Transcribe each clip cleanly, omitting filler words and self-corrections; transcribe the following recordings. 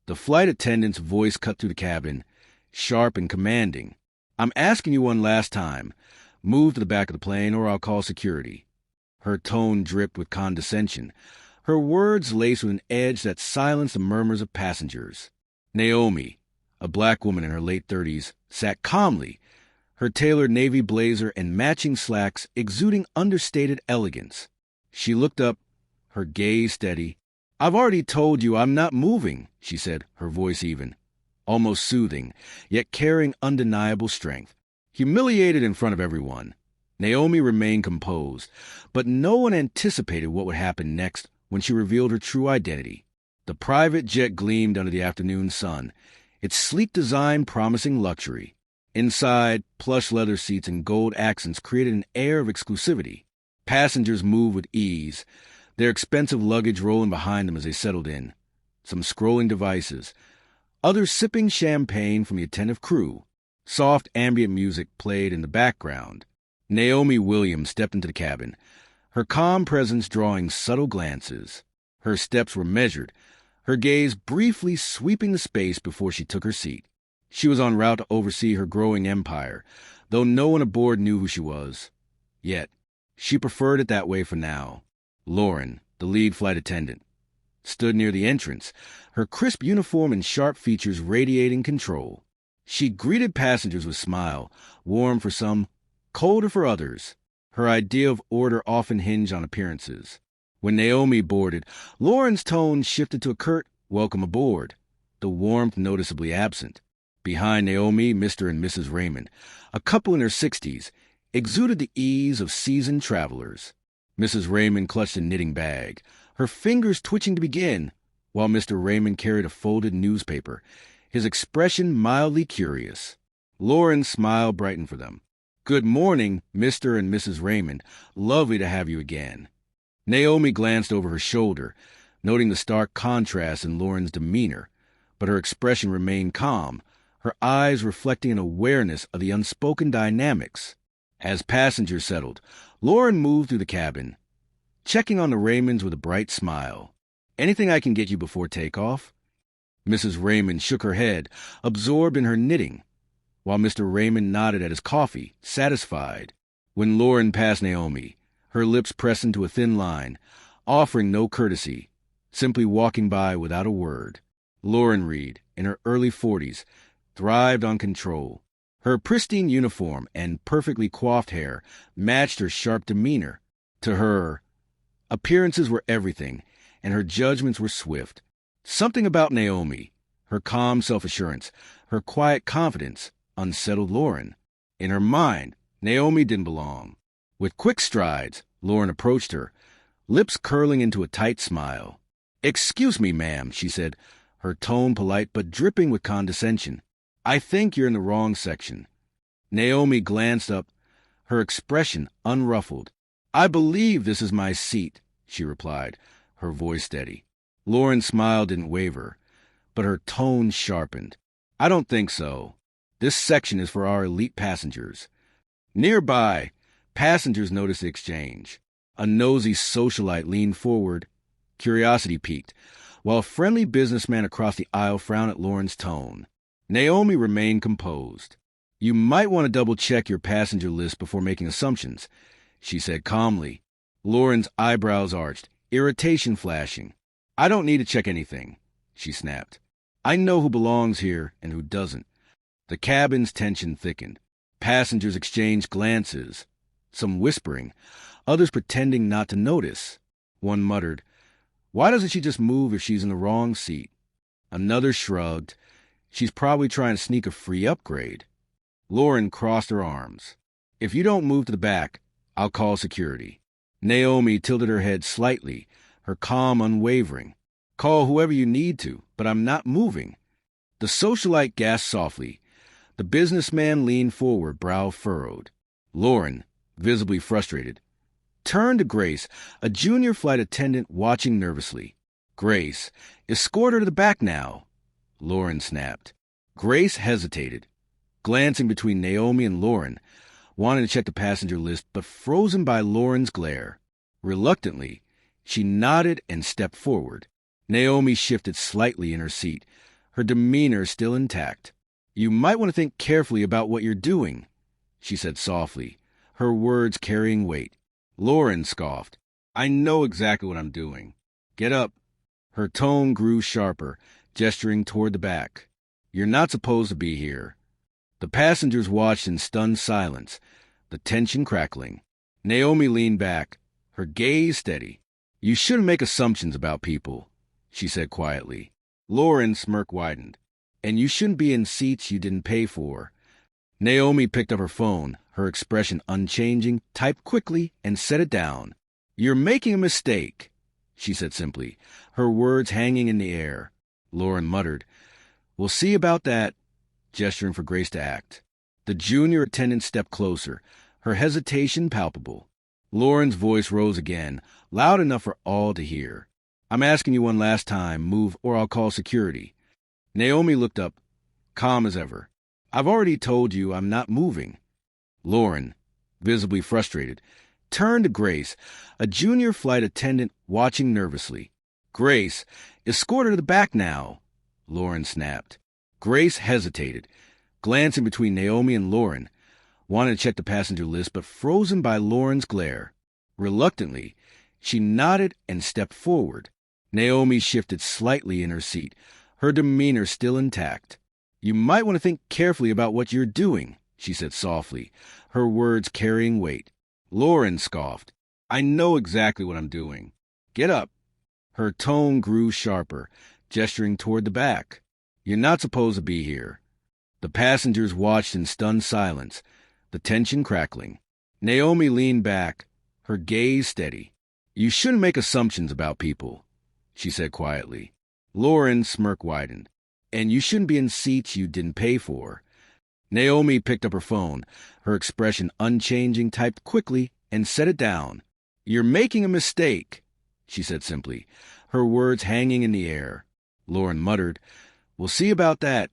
The flight attendant's voice cut through the cabin, sharp and commanding. "I'm asking you one last time. Move to the back of the plane or I'll call security." Her tone dripped with condescension. Her words laced with an edge that silenced the murmurs of passengers. Naomi, a black woman in her late 30s, sat calmly, her tailored navy blazer and matching slacks exuding understated elegance. She looked up, her gaze steady. "I've already told you I'm not moving," she said, her voice even, almost soothing, yet carrying undeniable strength. Humiliated in front of everyone, Naomi remained composed, but no one anticipated what would happen next when she revealed her true identity. The private jet gleamed under the afternoon sun, its sleek design promising luxury. Inside, plush leather seats and gold accents created an air of exclusivity. Passengers moved with ease, their expensive luggage rolling behind them as they settled in. Some scrolling devices, others sipping champagne from the attentive crew. Soft ambient music played in the background. Naomi Williams stepped into the cabin, her calm presence drawing subtle glances. Her steps were measured, her gaze briefly sweeping the space before she took her seat. She was en route to oversee her growing empire, though no one aboard knew who she was. Yet, she preferred it that way for now. Lauren, the lead flight attendant, stood near the entrance, her crisp uniform and sharp features radiating control. She greeted passengers with a smile, warm for some, colder for others. Her idea of order often hinged on appearances. When Naomi boarded, Lauren's tone shifted to a curt, "Welcome aboard," the warmth noticeably absent. Behind Naomi, Mr. and Mrs. Raymond, a couple in their 60s, exuded the ease of seasoned travelers. Mrs. Raymond clutched a knitting bag, her fingers twitching to begin, while Mr. Raymond carried a folded newspaper, his expression mildly curious. Lauren's smile brightened for them. "Good morning, Mr. and Mrs. Raymond. Lovely to have you again." Naomi glanced over her shoulder, noting the stark contrast in Lauren's demeanor, but her expression remained calm, her eyes reflecting an awareness of the unspoken dynamics. As passengers settled, Lauren moved through the cabin, checking on the Raymonds with a bright smile. "Anything I can get you before takeoff?" Mrs. Raymond shook her head, absorbed in her knitting, while Mr. Raymond nodded at his coffee, satisfied. When Lauren passed Naomi, her lips pressed into a thin line, offering no courtesy, simply walking by without a word. Lauren Reed, in her early 40s, thrived on control. Her pristine uniform and perfectly coiffed hair matched her sharp demeanor. To her, appearances were everything, and her judgments were swift. Something about Naomi, her calm self-assurance, her quiet confidence, unsettled Lauren. In her mind, Naomi didn't belong. With quick strides, Lauren approached her, lips curling into a tight smile. "Excuse me, ma'am," she said, her tone polite but dripping with condescension. "I think you're in the wrong section." Naomi glanced up, her expression unruffled. "I believe this is my seat," she replied, her voice steady. Lauren's smile didn't waver, but her tone sharpened. "I don't think so. This section is for our elite passengers." Nearby, passengers noticed the exchange. A nosy socialite leaned forward, curiosity piqued, while a friendly businessman across the aisle frowned at Lauren's tone. Naomi remained composed. "You might want to double-check your passenger list before making assumptions," she said calmly. Lauren's eyebrows arched, irritation flashing. "I don't need to check anything," she snapped. "I know who belongs here and who doesn't." The cabin's tension thickened. Passengers exchanged glances, some whispering, others pretending not to notice. One muttered, "Why doesn't she just move if she's in the wrong seat?" Another shrugged, "She's probably trying to sneak a free upgrade." Lauren crossed her arms. "If you don't move to the back, I'll call security." Naomi tilted her head slightly, her calm unwavering. "Call whoever you need to, but I'm not moving." The socialite gasped softly. The businessman leaned forward, brow furrowed. Lauren, visibly frustrated, turned to Grace, a junior flight attendant watching nervously. "Grace, escort her to the back now," Lauren snapped. Grace hesitated, glancing between Naomi and Lauren, wanting to check the passenger list, but frozen by Lauren's glare. Reluctantly, she nodded and stepped forward. Naomi shifted slightly in her seat, her demeanor still intact. "You might want to think carefully about what you're doing," she said softly, her words carrying weight. Lauren scoffed. "I know exactly what I'm doing. Get up." Her tone grew sharper, gesturing toward the back. "You're not supposed to be here." The passengers watched in stunned silence, the tension crackling. Naomi leaned back, her gaze steady. "You shouldn't make assumptions about people," she said quietly. Lauren's smirk widened. "And you shouldn't be in seats you didn't pay for." Naomi picked up her phone, her expression unchanging, typed quickly, and set it down. "You're making a mistake," she said simply, her words hanging in the air. Lauren muttered, "We'll see about that," gesturing for Grace to act. The junior attendant stepped closer, her hesitation palpable. Lauren's voice rose again, loud enough for all to hear. "I'm asking you one last time, move or I'll call security." Naomi looked up, calm as ever. "I've already told you I'm not moving." Lauren, visibly frustrated, turned to Grace, a junior flight attendant watching nervously. "Grace, escort her to the back now," Lauren snapped. Grace hesitated, glancing between Naomi and Lauren, wanted to check the passenger list but frozen by Lauren's glare. Reluctantly, she nodded and stepped forward. Naomi shifted slightly in her seat, her demeanor still intact. "You might want to think carefully about what you're doing," she said softly, her words carrying weight. Lauren scoffed. "I know exactly what I'm doing. Get up." Her tone grew sharper, gesturing toward the back. "You're not supposed to be here." The passengers watched in stunned silence, the tension crackling. Naomi leaned back, her gaze steady. "You shouldn't make assumptions about people," she said quietly. Lauren's smirk widened. "And you shouldn't be in seats you didn't pay for." Naomi picked up her phone, her expression unchanging, typed quickly, and set it down. "You're making a mistake," she said simply, her words hanging in the air. Lauren muttered, "We'll see about that,"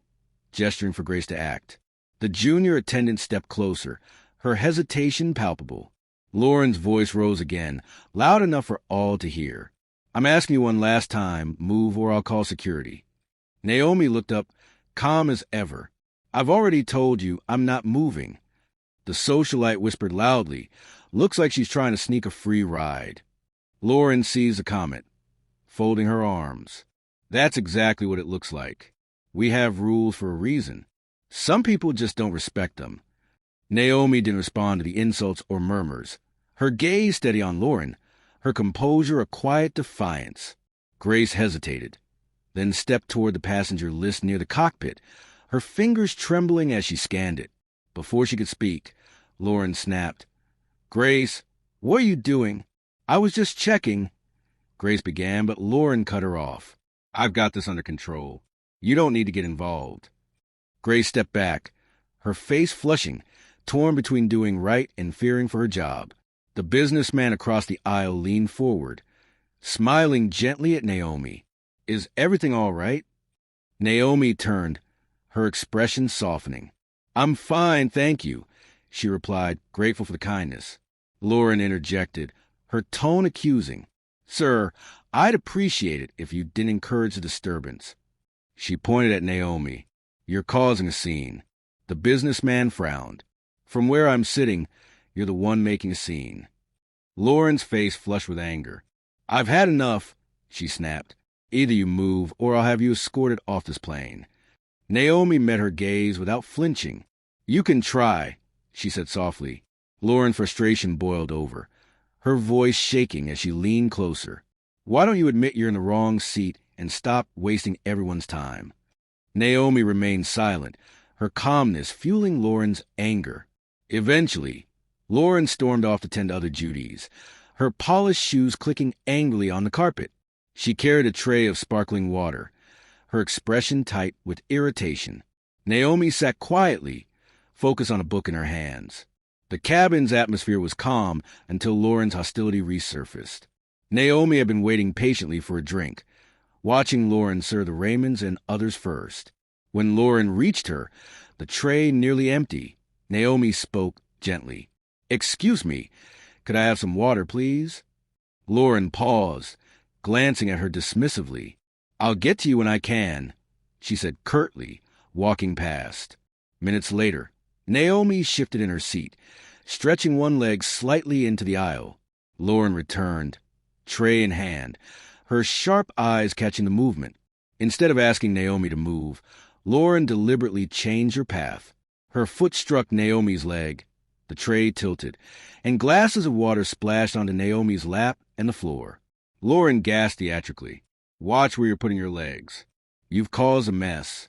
gesturing for Grace to act. The junior attendant stepped closer, her hesitation palpable. Lauren's voice rose again, loud enough for all to hear. "I'm asking you one last time, move or I'll call security." Naomi looked up, calm as ever. "I've already told you I'm not moving." The socialite whispered loudly, "Looks like she's trying to sneak a free ride." Lauren seized the comment, folding her arms. "That's exactly what it looks like. We have rules for a reason. Some people just don't respect them." Naomi didn't respond to the insults or murmurs, her gaze steady on Lauren, her composure a quiet defiance. Grace hesitated, then stepped toward the passenger list near the cockpit, her fingers trembling as she scanned it. Before she could speak, Lauren snapped, "Grace, what are you doing?" "I was just checking," Grace began, but Lauren cut her off. "I've got this under control. You don't need to get involved." Grace stepped back, her face flushing, torn between doing right and fearing for her job. The businessman across the aisle leaned forward, smiling gently at Naomi. "Is everything all right?" Naomi turned, her expression softening. "I'm fine, thank you," she replied, grateful for the kindness. Lauren interjected, her tone accusing. "Sir, I'd appreciate it if you didn't encourage the disturbance." She pointed at Naomi. "You're causing a scene." The businessman frowned. "From where I'm sitting, you're the one making a scene." Lauren's face flushed with anger. "I've had enough," she snapped. "Either you move or I'll have you escorted off this plane." Naomi met her gaze without flinching. "You can try," she said softly. Lauren's frustration boiled over, her voice shaking as she leaned closer. "Why don't you admit you're in the wrong seat and stop wasting everyone's time?" Naomi remained silent, her calmness fueling Lauren's anger. Eventually, Lauren stormed off to tend to other duties, her polished shoes clicking angrily on the carpet. She carried a tray of sparkling water, her expression tight with irritation. Naomi sat quietly, focused on a book in her hands. The cabin's atmosphere was calm until Lauren's hostility resurfaced. Naomi had been waiting patiently for a drink, watching Lauren serve the Raymonds and others first. When Lauren reached her, the tray nearly empty, Naomi spoke gently. "Excuse me, could I have some water, please?" Lauren paused, glancing at her dismissively. "I'll get to you when I can," she said curtly, walking past. Minutes later, Naomi shifted in her seat, stretching one leg slightly into the aisle. Lauren returned, tray in hand, her sharp eyes catching the movement. Instead of asking Naomi to move, Lauren deliberately changed her path. Her foot struck Naomi's leg, the tray tilted, and glasses of water splashed onto Naomi's lap and the floor. Lauren gasped theatrically. "Watch where you're putting your legs. You've caused a mess."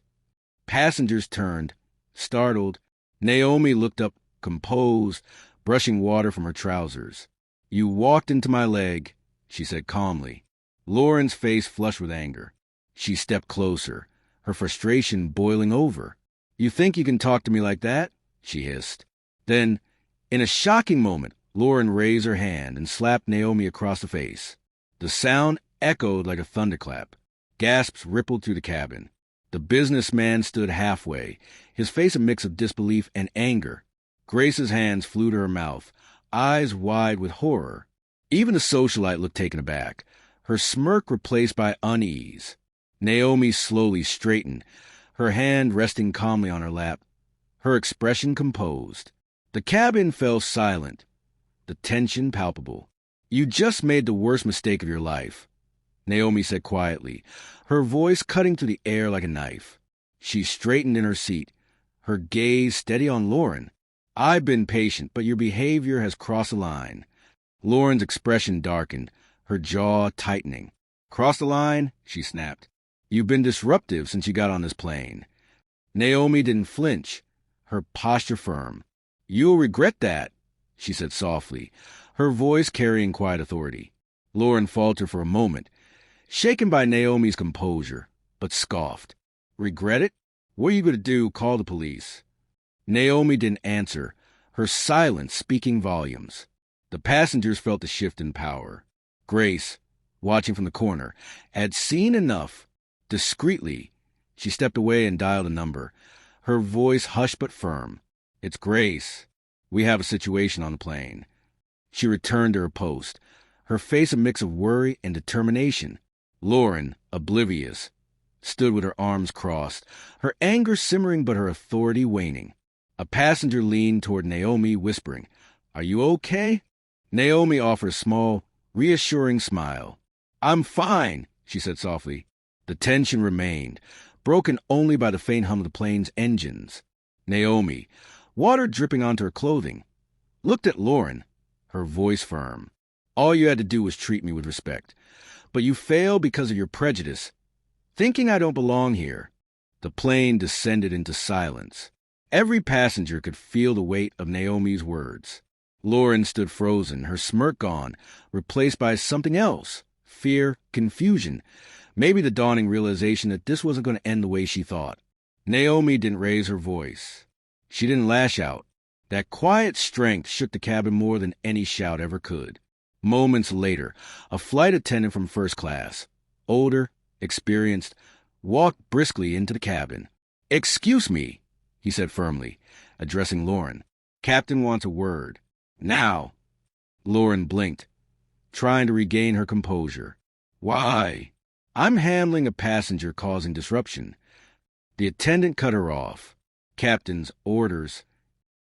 Passengers turned, startled. Naomi looked up, composed, brushing water from her trousers. "You walked into my leg," she said calmly. Lauren's face flushed with anger. She stepped closer, her frustration boiling over. "You think you can talk to me like that?" she hissed. Then, in a shocking moment, Lauren raised her hand and slapped Naomi across the face. The sound echoed like a thunderclap. Gasps rippled through the cabin. The businessman stood halfway, his face a mix of disbelief and anger. Grace's hands flew to her mouth, eyes wide with horror. Even the socialite looked taken aback, her smirk replaced by unease. Naomi slowly straightened, her hand resting calmly on her lap, her expression composed. The cabin fell silent, the tension palpable. "You just made the worst mistake of your life," Naomi said quietly, her voice cutting through the air like a knife. She straightened in her seat, her gaze steady on Lauren. "I've been patient, but your behavior has crossed the line." Lauren's expression darkened, her jaw tightening. "Crossed the line?" she snapped. "You've been disruptive since you got on this plane." Naomi didn't flinch, her posture firm. "You'll regret that," she said softly, her voice carrying quiet authority. Lauren faltered for a moment, shaken by Naomi's composure, but scoffed. "Regret it? What are you going to do? Call the police?" Naomi didn't answer, her silence speaking volumes. The passengers felt the shift in power. Grace, watching from the corner, had seen enough. Discreetly, she stepped away and dialed a number, her voice hushed but firm. "It's Grace. We have a situation on the plane." She returned to her post, her face a mix of worry and determination. Lauren, oblivious, stood with her arms crossed, her anger simmering but her authority waning. A passenger leaned toward Naomi, whispering, "Are you okay?" Naomi offered a small, reassuring smile. "I'm fine," she said softly. The tension remained, broken only by the faint hum of the plane's engines. Naomi, water dripping onto her clothing, looked at Lauren, her voice firm. "All you had to do was treat me with respect. But you failed because of your prejudice, thinking I don't belong here." The plane descended into silence. Every passenger could feel the weight of Naomi's words. Lauren stood frozen, her smirk gone, replaced by something else. Fear, confusion, maybe the dawning realization that this wasn't going to end the way she thought. Naomi didn't raise her voice. She didn't lash out. That quiet strength shook the cabin more than any shout ever could. Moments later, a flight attendant from first class, older, experienced, walked briskly into the cabin. "Excuse me," he said firmly, addressing Lauren. "Captain wants a word. Now." Lauren blinked, trying to regain her composure. "Why?" "I'm handling a passenger causing disruption." The attendant cut her off. "Captain's orders."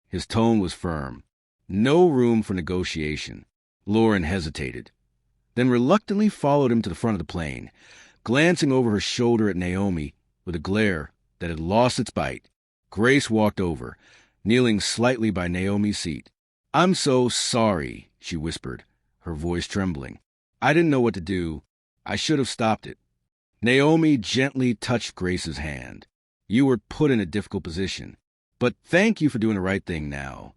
His tone was firm. No room for negotiation. Lauren hesitated, then reluctantly followed him to the front of the plane, glancing over her shoulder at Naomi with a glare that had lost its bite. Grace walked over, kneeling slightly by Naomi's seat. "I'm so sorry," she whispered, her voice trembling. "I didn't know what to do. I should have stopped it." Naomi gently touched Grace's hand. "You were put in a difficult position, but thank you for doing the right thing now."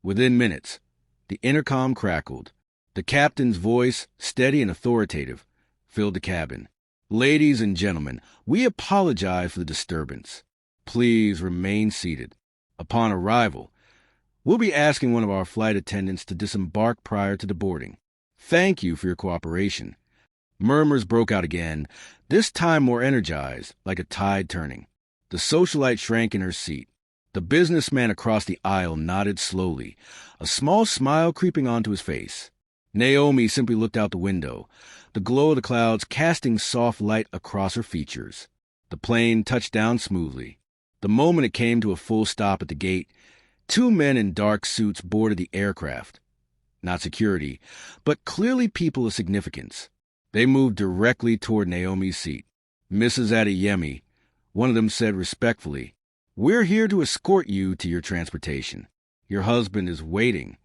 Within minutes, the intercom crackled. The captain's voice, steady and authoritative, filled the cabin. "Ladies and gentlemen, we apologize for the disturbance. Please remain seated. Upon arrival, we'll be asking one of our flight attendants to disembark prior to the boarding. Thank you for your cooperation." Murmurs broke out again, this time more energized, like a tide turning. The socialite shrank in her seat. The businessman across the aisle nodded slowly, a small smile creeping onto his face. Naomi simply looked out the window, the glow of the clouds casting soft light across her features. The plane touched down smoothly. The moment it came to a full stop at the gate, two men in dark suits boarded the aircraft. Not security, but clearly people of significance. They moved directly toward Naomi's seat. Mrs. Adeyemi, one of them said respectfully, "We're here to escort you to your transportation. Your husband is waiting."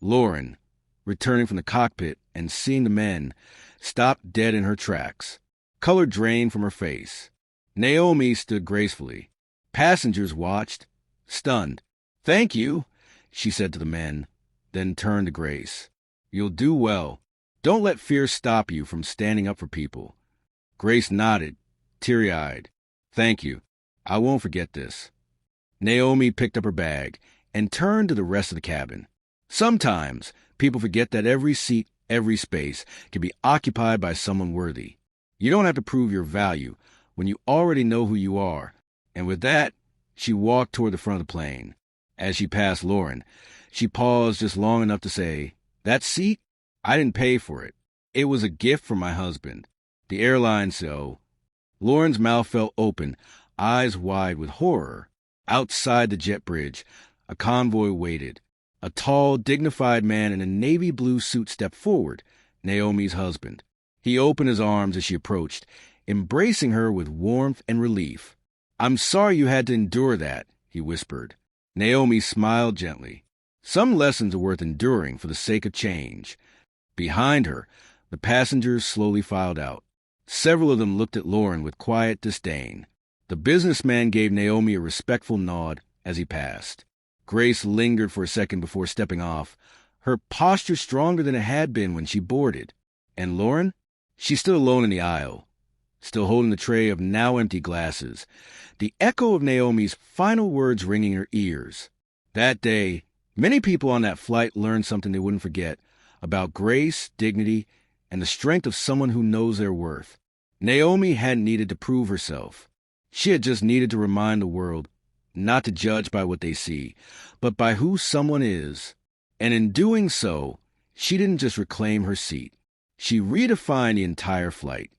Lauren, returning from the cockpit and seeing the men, stopped dead in her tracks. Color drained from her face. Naomi stood gracefully. Passengers watched, stunned. "Thank you," she said to the men, then turned to Grace. "You'll do well. Don't let fear stop you from standing up for people." Grace nodded, teary-eyed. "Thank you. I won't forget this." Naomi picked up her bag and turned to the rest of the cabin. Sometimes people forget that every seat, every space can be occupied by someone worthy. You don't have to prove your value when you already know who you are. And with that, she walked toward the front of the plane. As she passed Lauren, she paused just long enough to say, "That seat? I didn't pay for it. It was a gift from my husband. The airline so." Lauren's mouth fell open, eyes wide with horror. Outside the jet bridge, a convoy waited. A tall, dignified man in a navy blue suit stepped forward, Naomi's husband. He opened his arms as she approached, embracing her with warmth and relief. "I'm sorry you had to endure that," he whispered. Naomi smiled gently. Some lessons are worth enduring for the sake of change. Behind her, the passengers slowly filed out. Several of them looked at Lauren with quiet disdain. The businessman gave Naomi a respectful nod as he passed. Grace lingered for a second before stepping off, her posture stronger than it had been when she boarded. And Lauren? She stood alone in the aisle, still holding the tray of now empty glasses, the echo of Naomi's final words ringing in her ears. That day, many people on that flight learned something they wouldn't forget about grace, dignity, and the strength of someone who knows their worth. Naomi hadn't needed to prove herself. She had just needed to remind the world not to judge by what they see, but by who someone is. And in doing so, she didn't just reclaim her seat. She redefined the entire flight.